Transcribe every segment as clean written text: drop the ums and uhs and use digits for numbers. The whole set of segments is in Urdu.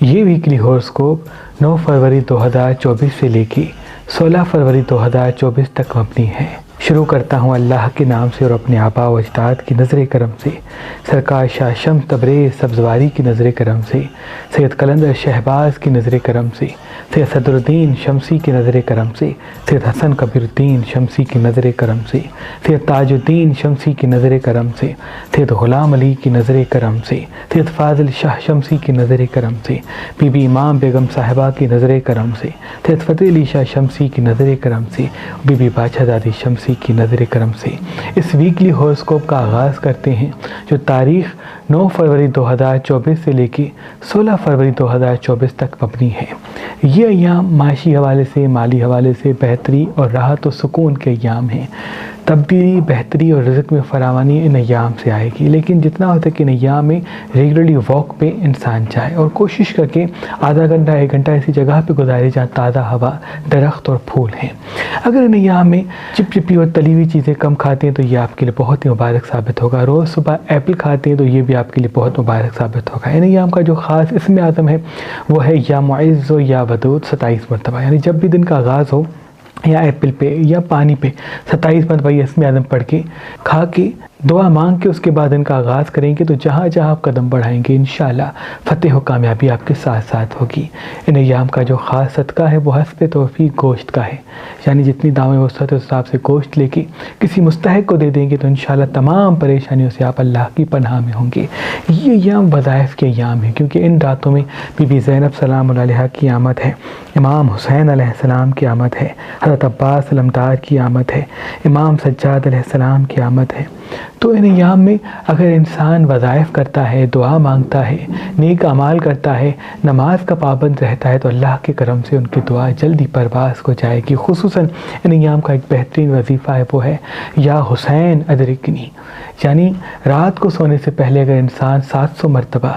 یہ ویکلی ہوراسکوپ 9 فروری 2024 سے لے کے 16 فروری 2024 تک مبنی ہے۔ شروع کرتا ہوں اللہ کے نام سے اور اپنے آباء و اجداد کی نظر کرم سے، سرکار شاہ شمس تبریز سبزواری کی نظر کرم سے، سید قلندر شہباز کی نظر کرم سے، سید صدر الدین شمسی کی نظر کرم سے، سید حسن کبیر الدین شمسی کی نظر کرم سے، سید تاج الدین شمسی کی نظر کرم سے، سید غلام علی کی نظر کرم سے، سید فاضل شاہ شمسی کی نظر کرم سے، بی بی امام بیگم صاحبہ کی نظر کرم سے، سید فتح علی شاہ شمسی کی نظر کرم سے، بی بی باچہ زادی شمسی کی نظر کرم سے اس ویکلی ہوراسکوپ کا آغاز کرتے ہیں، جو تاریخ 9 فروری 2024 سے لے کے 16 فروری 2024 تک مبنی ہے۔ یہ ایام معاشی حوالے سے، مالی حوالے سے بہتری اور راحت و سکون کے ایام ہیں۔ تبدیلی، بہتری اور رزق میں فراوانی ان ایام سے آئے گی، لیکن جتنا ہو سکے ان ایام میں ریگولرلی واک پہ انسان جائے اور کوشش کر کے آدھا گھنٹہ 1 گھنٹہ ایسی جگہ پہ گزارے جہاں تازہ ہوا، درخت اور پھول ہیں۔ اگر ان ایام میں چپچپی اور تلی ہوئی چیزیں کم کھاتے ہیں تو یہ آپ کے لیے بہت ہی مبارک ثابت ہوگا۔ روز صبح ایپل کھاتے ہیں تو یہ بھی آپ کے لیے بہت مبارک ثابت ہوگا۔ ان ایام کا جو خاص اسم اعظم ہے وہ ہے یا معز و یا ودود، 27 مرتبہ، یعنی جب بھی دن کا آغاز ہو یا ایپل پہ یا پانی پہ 27 مرتبہ یہ اسم اعظم پڑھ کے کھا کے دعا مانگ کے اس کے بعد ان کا آغاز کریں گے تو جہاں جہاں آپ قدم بڑھائیں گے انشاءاللہ فتح و کامیابی آپ کے ساتھ ساتھ ہوگی۔ ان ایام کا جو خاص صدقہ ہے وہ حسب توفیق گوشت کا ہے، یعنی جتنی دعویں وسعت اس حساب سے گوشت لے کے کسی مستحق کو دے دیں گے تو انشاءاللہ تمام پریشانیوں سے آپ اللہ کی پناہ میں ہوں گے۔ یہ ایام وظائف کے ایام ہیں کیونکہ ان راتوں میں بی بی زینب سلام اللہ علیہا کی آمد ہے، امام حسین علیہ السلام کی آمد ہے، حضرت عباس علمدار کی آمد ہے، امام سجاد علیہ السلام کی آمد ہے۔ تو ان ایام میں اگر انسان وظائف کرتا ہے، دعا مانگتا ہے، نیک اعمال کرتا ہے، نماز کا پابند رہتا ہے تو اللہ کے کرم سے ان کی دعا جلدی پرواز کو جائے گی۔ خصوصاً ان ایام کا ایک بہترین وظیفہ ہے وہ ہے یا حسین ادرکنی، یعنی رات کو سونے سے پہلے اگر انسان 700 مرتبہ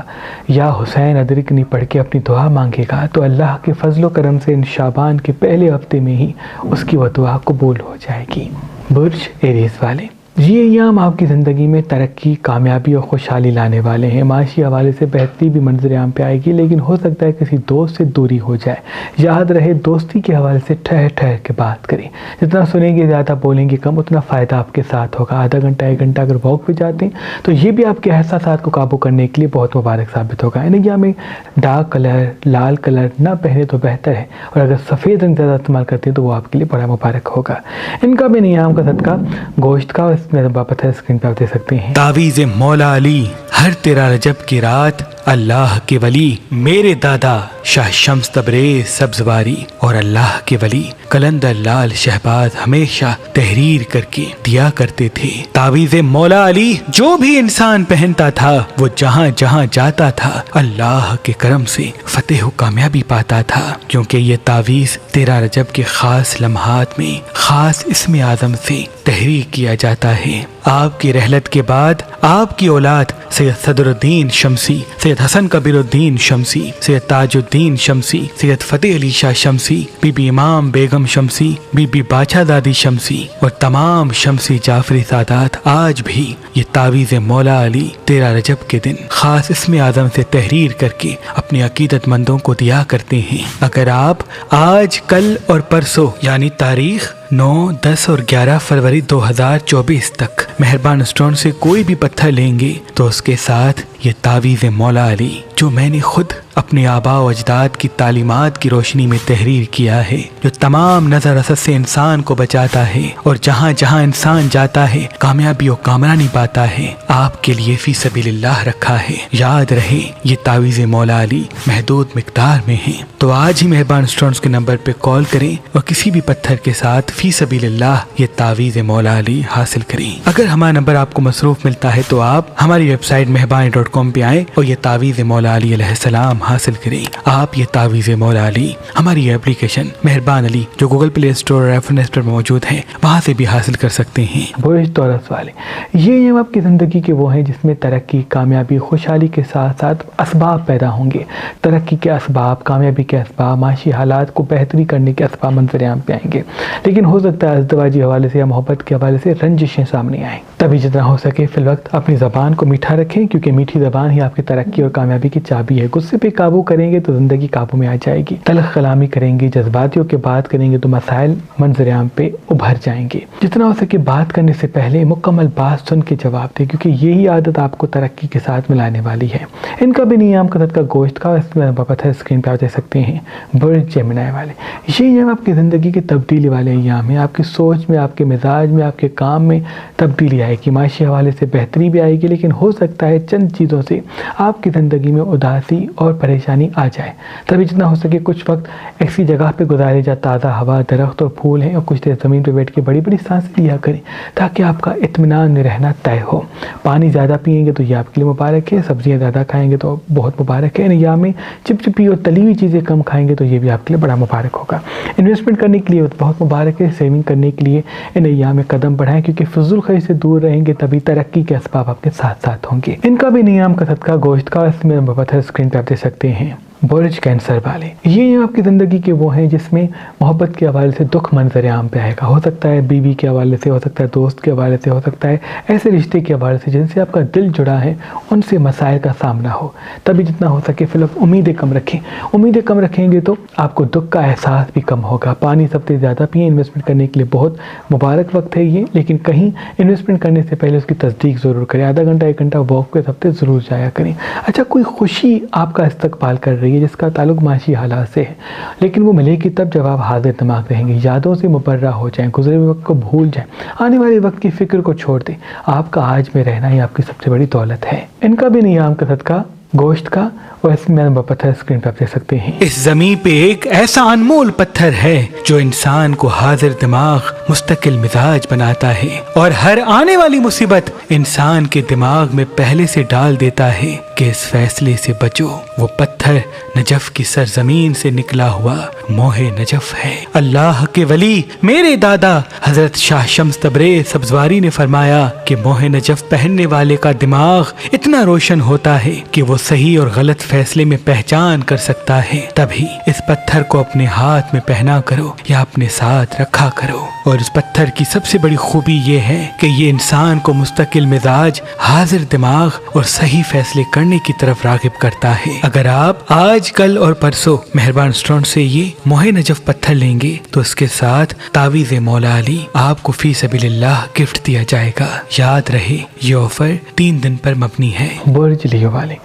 یا حسین ادرکنی پڑھ کے اپنی دعا مانگے گا تو اللہ کے فضل و کرم سے ان شعبان کے پہلے ہفتے میں ہی اس کی وہ دعا قبول ہو جائے گی۔ برج ایریز والے، یہ ایام آپ کی زندگی میں ترقی، کامیابی اور خوشحالی لانے والے ہیں۔ معاشی حوالے سے بہتری بھی منظر عام پہ آئے گی، لیکن ہو سکتا ہے کسی دوست سے دوری ہو جائے۔ یاد رہے دوستی کے حوالے سے ٹھہر ٹھہر کے بات کریں، جتنا سنیں گے زیادہ، بولیں گے کم، اتنا فائدہ آپ کے ساتھ ہوگا۔ آدھا گھنٹہ 1 گھنٹہ اگر واک پہ جاتے ہیں تو یہ بھی آپ کے احساسات کو قابو کرنے کے لیے بہت مبارک ثابت ہوگا۔ ان ایام میں ڈارک کلر، لال کلر نہ پہنے تو بہتر ہے، اور اگر سفید رنگ زیادہ استعمال کرتے ہیں تو وہ آپ کے لیے بڑا مبارک ہوگا۔ ان کا بھی ان ایام کا صدقہ گوشت کا میں واپس اسکرین پہ آپ دے سکتے ہیں۔ تعویذ مولا علی، ہر 13 رجب کی رات اللہ کے ولی میرے دادا شاہ شمس تبریز سبزواری اور اللہ کے ولی قلندر لال شہباز ہمیشہ تحریر کر کے دیا کرتے تھے۔ تعویذ مولا علی جو بھی انسان پہنتا تھا وہ جہاں جہاں جاتا تھا اللہ کے کرم سے فتح و کامیابی پاتا تھا، کیونکہ یہ تعویذ 13 رجب کے خاص لمحات میں خاص اسم اعظم سے تحریر کیا جاتا ہے۔ آپ کی رحلت کے بعد آپ کی اولاد سید صدر الدین شمسی، سید حسن کبیر الدین شمسی، سید تاج الدین شمسی، سید فتح علی شاہ شمسی، بی بی امام بیگم شمسی، بی بی باچہ زادی شمسی اور تمام شمسی جعفری سادات آج بھی یہ تعویذ مولا علی 13 رجب کے دن خاص اسم اعظم سے تحریر کر کے اپنے عقیدت مندوں کو دیا کرتے ہیں۔ اگر آپ آج، کل اور پرسوں یعنی تاریخ 9، 10 اور 11 فروری 2024 تک مہربان اسٹون سے کوئی بھی پتھر لیں گے تو اس کے ساتھ یہ تعویذ مولا علی جو میں نے خود اپنے آباء و اجداد کی تعلیمات کی روشنی میں تحریر کیا ہے، جو تمام نظر رست سے انسان کو بچاتا ہے اور جہاں جہاں انسان جاتا ہے کامیابی و کامرانی پاتا ہے، آپ کے لیے فی سبیل اللہ رکھا ہے۔ یاد رہے یہ تعویذ مولا علی محدود مقدار میں ہے، تو آج ہی مہربان اسٹونز کے نمبر پہ کال کریں اور کسی بھی پتھر کے ساتھ فی سبیل اللہ یہ تعویذ مولا علی حاصل کریں۔ اگر ہمارا نمبر آپ کو مصروف ملتا ہے تو آپ ہماری ویب سائٹ مہربانی.com پہ آئیں اور یہ تعویذ مولا علی علیہ السلام حاصل کریں۔ آپ یہ تعویذ مولا علی ہماری ایپلیکیشن مہربان علی جو گوگل پلے اسٹور اور ایپل اسٹور میں موجود ہے وہاں سے بھی حاصل کر سکتے ہیں۔ برج توراس والے، یہ ایام آپ کی زندگی کے وہ ہیں جس میں ترقی، کامیابی، خوشحالی کے ساتھ ساتھ اسباب پیدا ہوں گے۔ ترقی کے اسباب، کامیابی کے اسباب، معاشی حالات کو بہتری کرنے کے اسباب منظر عام پہ آئیں گے، لیکن ہو سکتا ہے ازدواجی حوالے سے یا محبت کے حوالے سے رنجشیں سامنے آئیں۔ تبھی جتنا ہو سکے فی الوقت اپنی زبان کو میٹھا رکھیں، کیونکہ میٹھی زبان ہی آپ کی ترقی اور کامیابی کی چابی ہے۔ غصے پہ قابو کریں گے تو زندگی قابو میں آ جائے گی، تلخ کلامی کریں گے، جذباتیوں کے بات کریں گے تو مسائل منظر عام پہ ابھر جائیں گے۔ جتنا ہو سکے بات کرنے سے پہلے مکمل بات سن کے جواب دیں، کیونکہ یہی عادت آپ کو ترقی کے ساتھ ملانے والی ہے۔ ان کا بھی نیام قدرت کا گوشت کا پتھر اسکرین پہ آپ دیکھ سکتے ہیں، برج جیمنائی والے۔ یہ ایام آپ کی زندگی کی تبدیلی والے ایام ہیں، آپ کی سوچ میں، آپ کے مزاج میں، آپ کے کام میں تبدیلی آئے گی، معاشی حوالے سے بہتری بھی آئے گی، لیکن ہو سکتا ہے چند چیزوں سے آپ کی زندگی میں اداسی اور پریشانی آ جائے۔ تبھی جتنا ہو سکے کچھ وقت ایسی جگہ پہ گزارے جا تازہ ہوا، درخت اور پھول ہیں، اور کچھ دیر زمین پہ بیٹھ کے بڑی بڑی سانسیں لیا کریں تاکہ آپ کا اطمینان رہنا طے ہو۔ پانی زیادہ پئیں گے تو یہ آپ کے لیے مبارک ہے، سبزیاں زیادہ کھائیں گے تو بہت مبارک ہے۔ ان ایام میں چپچپی اور تلی ہوئی چیزیں کم کھائیں گے تو یہ بھی آپ کے لیے بڑا مبارک ہوگا۔ انویسٹمنٹ کرنے کے لیے بہت مبارک ہے، سیونگ کرنے کے لیے ان ایام میں قدم بڑھائیں، کیونکہ فضول خرچ سے دور رہیں گے تبھی ترقی کے اسباب آپ کے ساتھ ساتھ ہوں گے۔ ان کا بھی نیام کا صدقہ گوشت کا، اس میں پتھر اسکرین پہ آپ دیکھ سکتے ہیں، برج کینسر والے۔ یہ آپ کی زندگی کے وہ ہیں جس میں محبت کے حوالے سے دکھ منظر عام پہ آئے گا، ہو سکتا ہے بیوی کے حوالے سے، ہو سکتا ہے دوست کے حوالے سے، ہو سکتا ہے ایسے رشتے کے حوالے سے جن سے آپ کا دل جڑا ہے، ان سے مسائل کا سامنا ہو۔ تبھی جتنا ہو سکے فی الحال امیدیں کم رکھیں، امیدیں کم رکھیں گے تو آپ کو دکھ کا احساس بھی کم ہوگا۔ پانی سب سے زیادہ پئیں، انویسٹمنٹ کرنے کے لیے بہت مبارک وقت ہے یہ، لیکن کہیں انویسٹمنٹ کرنے سے پہلے اس کی تصدیق ضرور کریں، آدھا گھنٹہ 1 گھنٹہ واک پہ ہفتے ضرور جایا کریں۔ اچھا، کوئی خوشی آپ کا استقبال کر رہی ہے جس کا تعلق معاشی حالات سے ہے، لیکن وہ ملے گی تب جب آپ حاضر دماغ رہیں گے، یادوں سے مبرہ ہو جائیں، گزرے ہوئے وقت کو بھول جائیں، آنے والے وقت کی فکر کو چھوڑ دیں۔ آپ کا آج میں رہنا ہی آپ کی سب سے بڑی دولت ہے۔ ان کا بھی نیام کا صدقہ گوشت کا، اور اس میں پتھر اسکرین پہ آپ دیکھ سکتے ہیں۔ اس زمین پہ ایک ایسا انمول پتھر ہے جو انسان کو حاضر دماغ، مستقل مزاج بناتا ہے، اور ہر آنے والی مصیبت انسان کے دماغ میں پہلے سے ڈال دیتا ہے کہ اس فیصلے سے بچو۔ وہ پتھر نجف کی سرزمین سے نکلا ہوا موہ نجف ہے۔ اللہ کے ولی میرے دادا حضرت شاہ شمس تبریز سبزواری نے فرمایا کہ موہ نجف پہننے والے کا دماغ اتنا روشن ہوتا ہے کہ وہ صحیح اور غلط فیصلے میں پہچان کر سکتا ہے۔ تبھی اس پتھر کو اپنے ہاتھ میں پہنا کرو یا اپنے ساتھ رکھا کرو۔ اور اس پتھر کی سب سے بڑی خوبی یہ ہے کہ یہ انسان کو مستقل مزاج، حاضر دماغ اور صحیح فیصلے کرنے کی طرف راغب کرتا ہے۔ اگر آپ آج، کل اور پرسوں مہربان اسٹون سے یہ موہ نجف پتھر لیں گے تو اس کے ساتھ تعویذ مولا علی آپ کو فی سبیل اللہ گفٹ دیا جائے گا۔ یاد رہے یہ آفر 3 دن پر مبنی ہے۔ برج لیو والے،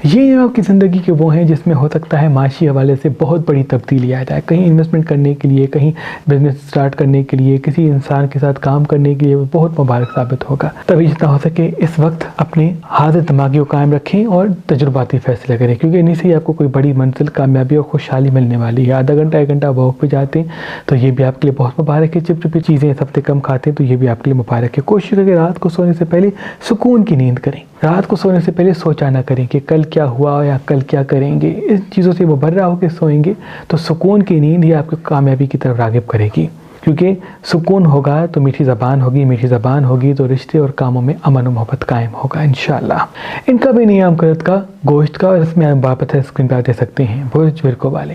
یہ آپ کی زندگی کے وہ ہیں جس میں ہو سکتا ہے معاشی حوالے سے بہت بڑی تبدیلی آ جائے، کہیں انویسٹمنٹ کرنے کے لیے، کہیں بزنس سٹارٹ کرنے کے لیے، کسی انسان کے ساتھ کام کرنے کے لیے بہت مبارک ثابت ہوگا۔ تبھی جتنا ہو سکے اس وقت اپنے حاضر دماغی کو قائم رکھیں اور تجرباتی فیصلے کریں، کیونکہ انہیں سے ہی آپ کو کوئی بڑی منزل، کامیابی اور خوشحالی ملنے والی ہے۔ آدھا گھنٹہ 1 گھنٹہ واک پہ جاتے ہیں تو یہ بھی آپ کے لیے بہت مبارک ہے۔ چپچپی چیزیں اس ہفتے کم کھاتے ہیں تو یہ بھی آپ کے لیے مبارک ہے۔ کوشش کریں رات کو سونے سے پہلے سکون کی نیند کریں، رات کو سونے سے پہلے سوچا نہ کریں کہ کل کیا ہوا یا کل کیا کریں گے، ان چیزوں سے مبرہ ہو کے سوئیں گے تو سکون کی نیند ہی آپ کو کامیابی کی طرف راغب کرے گی، کیونکہ سکون ہوگا تو میٹھی زبان ہوگی، میٹھی زبان ہوگی تو رشتے اور کاموں میں امن و محبت قائم ہوگا انشاءاللہ۔ ان کا بھی نیام قدرت کا گوشت کا، اور اس میں پتھر اسکرین پہ دے سکتے ہیں، برج ورگو والے۔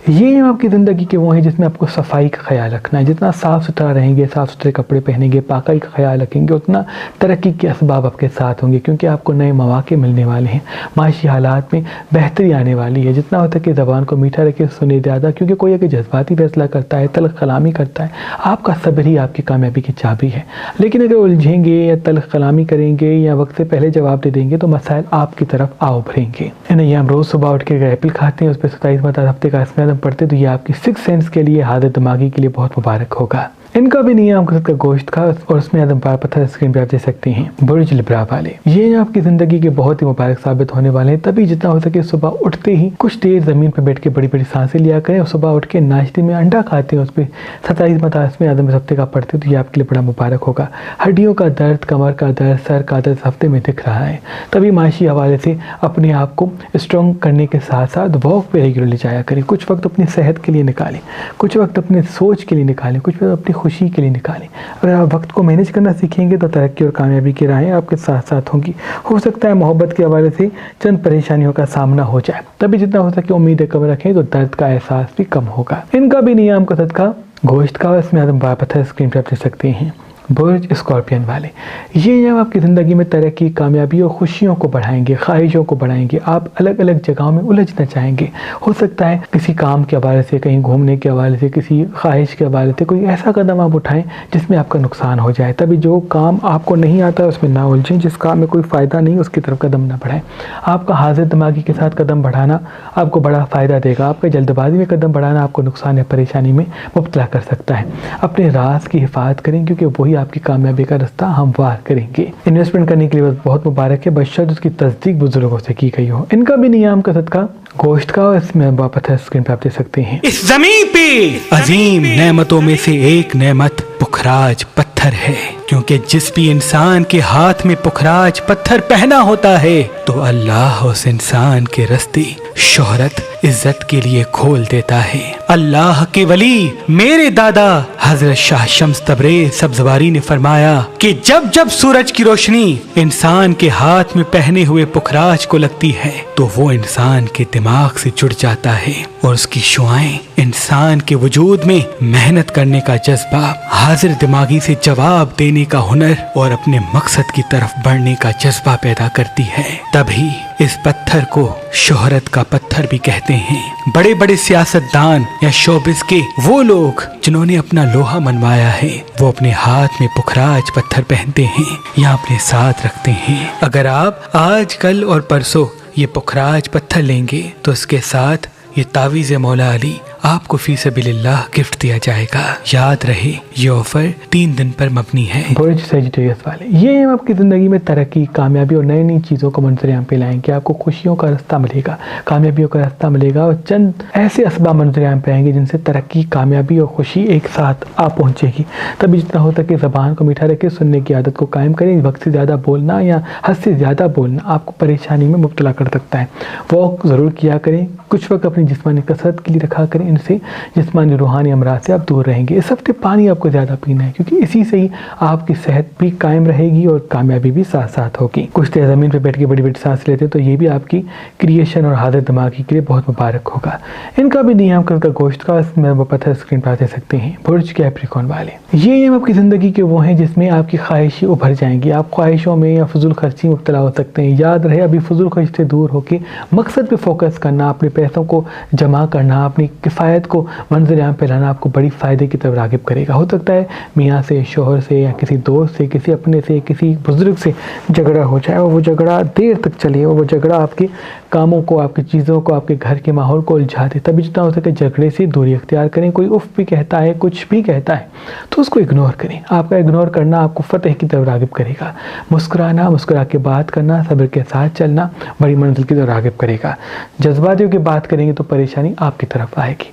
یہ آپ کی زندگی کے وہ ہیں جس میں آپ کو صفائی کا خیال رکھنا ہے، جتنا صاف ستھرا رہیں گے، صاف ستھرے کپڑے پہنیں گے، پاکی کا خیال رکھیں گے، اتنا ترقی کے اسباب آپ کے ساتھ ہوں گے، کیونکہ آپ کو نئے مواقع ملنے والے ہیں، معاشی حالات میں بہتری آنے والی ہے۔ جتنا ہوتا ہے کہ زبان کو میٹھا رکھے، سنے زیادہ، کیونکہ کوئی اگر جذباتی فیصلہ کرتا ہے، تلخ کلامی کرتا ہے، آپ کا صبر ہی آپ کی کامیابی کی چابی ہے، لیکن اگر الجھیں گے یا تلخ کلامی کریں گے یا وقت سے پہلے جواب دے دیں گے تو مسائل آپ کی طرف آ ابھریں گے۔ ہم روز صبح اٹھ کے اگر ایپل کھاتے ہیں، اس پہ 27 مرتبہ ہفتے کا اسم اعظم پڑھتے تو یہ آپ کی 6 سینس کے لیے، حاضر دماغی کے لیے بہت مبارک ہوگا۔ ان کا بھی نیام قدرت کا گوشت کا، اور اس میں اعظم پتھر اسکرین پہ آپ دیکھ سکتے ہیں، برج لبرا والے۔ یہ آپ کی زندگی کے بہت ہی مبارک ثابت ہونے والے ہیں۔ تبھی جتنا ہو سکے صبح اٹھتے ہی کچھ دیر زمین پہ بیٹھ کے بڑی بڑی سانسیں لیا کریں، اور صبح اٹھ کے ناشتے میں انڈا کھاتے ہیں، اس پہ 27 مرتبہ اسم اعظم اس ہفتے کا پڑھتے تو یہ آپ کے لیے بڑا مبارک ہوگا۔ ہڈیوں کا درد، کمر کا درد، سر کا درد اس ہفتے میں دکھ رہا ہے، تبھی معاشی حوالے سے اپنے آپ کو اسٹرانگ کرنے کے ساتھ ساتھ واک پہ ریگولرلی جایا کریں، کچھ وقت اپنی صحت کے لیے نکالیں، کچھ وقت اپنے سوچ کے لیے نکالیں، کچھ وقت اپنی خوشی کے لیے نکالیں۔ اگر آپ وقت کو مینیج کرنا سیکھیں گے تو ترقی اور کامیابی کی راہیں آپ کے ساتھ ساتھ ہوں گی۔ ہو سکتا ہے محبت کے حوالے سے چند پریشانیوں کا سامنا ہو جائے، تبھی جتنا ہو سکے امیدیں کم رکھیں تو درد کا احساس بھی کم ہوگا۔ ان کا بھی نیام کا صدقہ گوشت کا، اس میں پتھر اسکرین پہ آپ دیکھ سکتے ہیں، برج اسکارپین والے، یہ ایام آپ کی زندگی میں ترقی، کامیابی اور خوشیوں کو بڑھائیں گے، خواہشوں کو بڑھائیں گے۔ آپ الگ الگ جگہوں میں الجھنا چاہیں گے، ہو سکتا ہے کسی کام کے حوالے سے، کہیں گھومنے کے حوالے سے، کسی خواہش کے حوالے سے کوئی ایسا قدم آپ اٹھائیں جس میں آپ کا نقصان ہو جائے۔ تبھی جو کام آپ کو نہیں آتا اس میں نہ الجھیں، جس کام میں کوئی فائدہ نہیں اس کی طرف قدم نہ بڑھائیں۔ آپ کا حاضر دماغی کے ساتھ قدم بڑھانا آپ کو بڑا فائدہ دے گا، آپ کا جلد بازی میں قدم بڑھانا آپ کو نقصان یا پریشانی میں مبتلا کر سکتا ہے۔ اپنے راز کی حفاظت کریں کیونکہ وہی آپ کی کامیابی کا رستہ ہموار کریں گے۔ انویسٹمنٹ کرنے کے لیے بہت مبارک ہے، بشرط اس کی تصدیق بزرگوں سے کی گئی ہو۔ ان کا بھی نیام کا صدقہ گوشت کا، اور اس میں واپس ہے اسکرین پہ آپ دیکھ سکتے ہیں۔ اس زمین پہ عظیم نعمتوں میں سے ایک نعمت پخراج پتھر ہے، کیونکہ جس بھی انسان کے ہاتھ میں پخراج پتھر پہنا ہوتا ہے تو اللہ اس انسان کے رستے شہرت، عزت کے لیے کھول دیتا ہے۔ اللہ کے ولی میرے دادا حضرت شاہ شمس تبریز سبزواری نے فرمایا کہ جب جب سورج کی روشنی انسان کے ہاتھ میں پہنے ہوئے پخراج کو لگتی ہے تو وہ انسان کے دماغ سے جڑ جاتا ہے اور اس کی شعائیں انسان کے وجود میں محنت کرنے کا جذبہ، حاضر دماغی سے جواب دینے کا ہنر اور اپنے مقصد کی طرف بڑھنے کا جذبہ پیدا کرتی ہے۔ تبھی اس پتھر کو شہرت کا پتھر بھی کہتے ہیں۔ بڑے بڑے سیاستدان یا شوبز کے وہ لوگ جنہوں نے اپنا لوہا منوایا ہے وہ اپنے ہاتھ میں پخراج پتھر پہنتے ہیں یا اپنے ساتھ رکھتے ہیں۔ اگر آپ آج کل اور پرسوں یہ پخراج پتھر لیں گے تو اس کے ساتھ یہ تعویذ مولا علی آپ کو فی سبیل اللہ گفٹ دیا جائے گا۔ یاد رہے یہ آفر 3 دن پر مبنی ہے۔ برج سیجیٹیریس والے، یہ آپ کی زندگی میں ترقی، کامیابی اور نئی نئی چیزوں کو منظر عام پہ لائیں گے۔ آپ کو خوشیوں کا رستہ ملے گا، کامیابیوں کا رستہ ملے گا، اور چند ایسے اسباب منظر عام پہ آئیں گے جن سے ترقی، کامیابی اور خوشی ایک ساتھ آپ پہنچے گی۔ تبھی جتنا ہو سکے زبان کو میٹھا رکھے، سننے کی عادت کو قائم کریں۔ وقت سے زیادہ بولنا یا حد سے زیادہ بولنا آپ کو پریشانی میں مبتلا کر سکتا ہے۔ واک ضرور کیا کریں، کچھ وقت اپنی جسمانی کثرت کے لیے رکھا کریں، ان سے جسمانی روحانی امراض سے آپ دور رہیں گے۔ اس ہفتے پانی آپ کو زیادہ پینا ہے کیونکہ اسی سے ہی آپ کی صحت بھی قائم رہے گی اور کامیابی بھی ساتھ ساتھ ہوگی۔ کچھ دیر زمین پہ بیٹھ کے بڑی بڑی سانس لیتے تو یہ بھی آپ کی کریشن اور حاضر دماغی کے لیے بہت مبارک ہوگا۔ ان کا بھی نیام کا گوشت کا، اس میں وہ پتھر اسکرین پر دے سکتے ہیں۔ برج کیپریکون والے، یہ ایام آپ کی زندگی کے وہ ہیں جس میں آپ کی خواہشیں ابھر جائیں گی۔ آپ خواہشوں میں یا فضول خرچی میں مبتلا ہو سکتے ہیں۔ یاد رہے ابھی فضول خرچ سے دور ہو کے مقصد پہ فوکس کرنا، اپنے پیسوں کو جمع کرنا، اپنی کفایت کو منظر عام پہ لانا آپ کو بڑی فائدے کی طرف راغب کرے گا۔ ہو سکتا ہے میاں سے، شوہر سے یا کسی دوست سے، کسی اپنے سے، کسی بزرگ سے جھگڑا ہو جائے اور وہ جھگڑا دیر تک چلے اور وہ جھگڑا آپ کے کاموں کو، آپ کی چیزوں کو، آپ کے گھر کے ماحول کو الجھا دے۔ تبھی جتنا ہو سکے جھگڑے سے دوری اختیار کریں۔ کوئی اف بھی کہتا ہے، کچھ بھی کہتا ہے تو اس کو اگنور کریں۔ آپ کا اگنور کرنا آپ کو فتح کی طرف راغب کرے گا۔ مسکرانا، مسکرا کے بات کرنا، صبر کے ساتھ چلنا بڑی منزل کی طرف راغب کرے گا۔ جذباتیوں کی بات کریں گے تو پریشانی آپ کی طرف آئے گی۔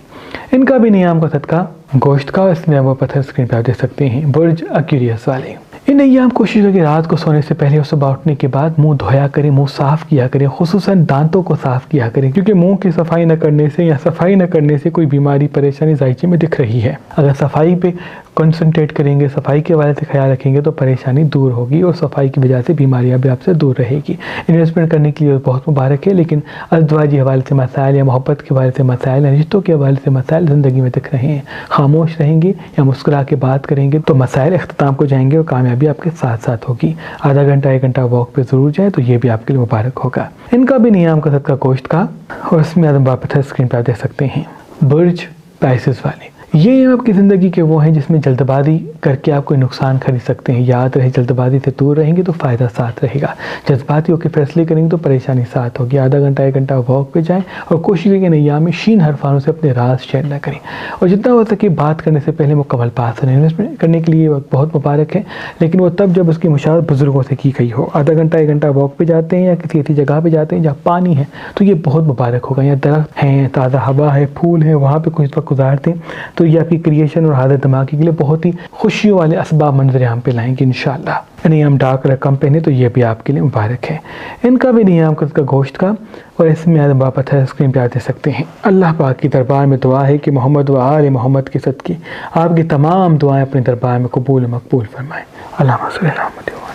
ان کا بھی نیام کا صدقہ گوشت کا، اس میں وہ پتھر اسکرین پہ آپ دیکھ سکتے ہیں۔ برج ایکویریس والے، ان ایام کوشش کریں کہ رات کو سونے سے پہلے اور صبح اٹھنے کے بعد منہ دھویا کریں، منہ صاف کیا کریں، خصوصاً دانتوں کو صاف کیا کریں کیونکہ منہ کی صفائی نہ کرنے سے یا صفائی نہ کرنے سے کوئی بیماری، پریشانی ذائقے میں دکھ رہی ہے۔ اگر صفائی پہ کنسنٹریٹ کریں گے، صفائی کے حوالے سے خیال رکھیں گے تو پریشانی دور ہوگی اور صفائی کی وجہ سے بیماریاں بھی آپ سے دور رہے گی۔ انویسٹمنٹ کرنے کے لیے بہت مبارک ہے، لیکن ازدواجی حوالے سے مسائل یا محبت کے حوالے سے مسائل یا رشتوں کے حوالے سے مسائل زندگی میں دکھ رہے ہیں۔ خاموش رہیں گے یا مسکرا کے بات کریں گے تو مسائل اختتام کو جائیں گے اور کامیابی آپ کے ساتھ ساتھ ہوگی۔ آدھا گھنٹہ 1 گھنٹہ واک پہ ضرور جائیں تو یہ بھی آپ کے لیے مبارک ہوگا۔ ان کا بھی نیام کا صدقہ گوشت کا، اور اس میں آدم پتھر اسکرین پہ دیکھ سکتے ہیں۔ برج پائسس والے، یہ آپ کی زندگی کے وہ ہیں جس میں جلد بازی کر کے آپ کوئی نقصان خرید سکتے ہیں۔ یاد رہے جلد بازی سے دور رہیں گے تو فائدہ ساتھ رہے گا۔ جذباتی ہو کے فیصلے کریں گے تو پریشانی ساتھ ہوگی۔ آدھا گھنٹہ 1 گھنٹہ واک پہ جائیں اور کوشش کریں کہ ایام میں شین حرفانوں سے اپنے راز شیئر نہ کریں، اور جتنا ہو سکے بات کرنے سے پہلے مکمل پاس کریں۔ انویسٹمنٹ کرنے کے لیے وقت بہت مبارک ہے، لیکن وہ تب جب اس کی مشاورت بزرگوں سے کی گئی ہو۔ آدھا گھنٹہ 1 گھنٹہ واک پہ جاتے ہیں یا کسی ایسی جگہ پہ جاتے ہیں جہاں پانی ہے تو یہ بہت مبارک ہوگا۔ یا درخت ہیں، تازہ ہوا ہے، پھول ہیں، وہاں پہ کچھ وقت گزارتے ہیں تو یہ آپ کی کریشن اور حاضر دماغی کے لیے بہت ہی خوشیوں والے اسباب منظر عام پہ لائیں گے انشاءاللہ۔ نیام ڈارک رقم پہنے تو یہ بھی آپ کے لیے مبارک ہے۔ ان کا بھی نیام کا گوشت کا، اور اس میں آدم پتھر اسکرین پہ دے سکتے ہیں۔ اللہ پاک کی دربار میں دعا ہے کہ محمد و آل محمد کے صدقے آپ کی تمام دعائیں اپنے دربار میں قبول و مقبول فرمائیں۔ اللہم صلی علی محمد۔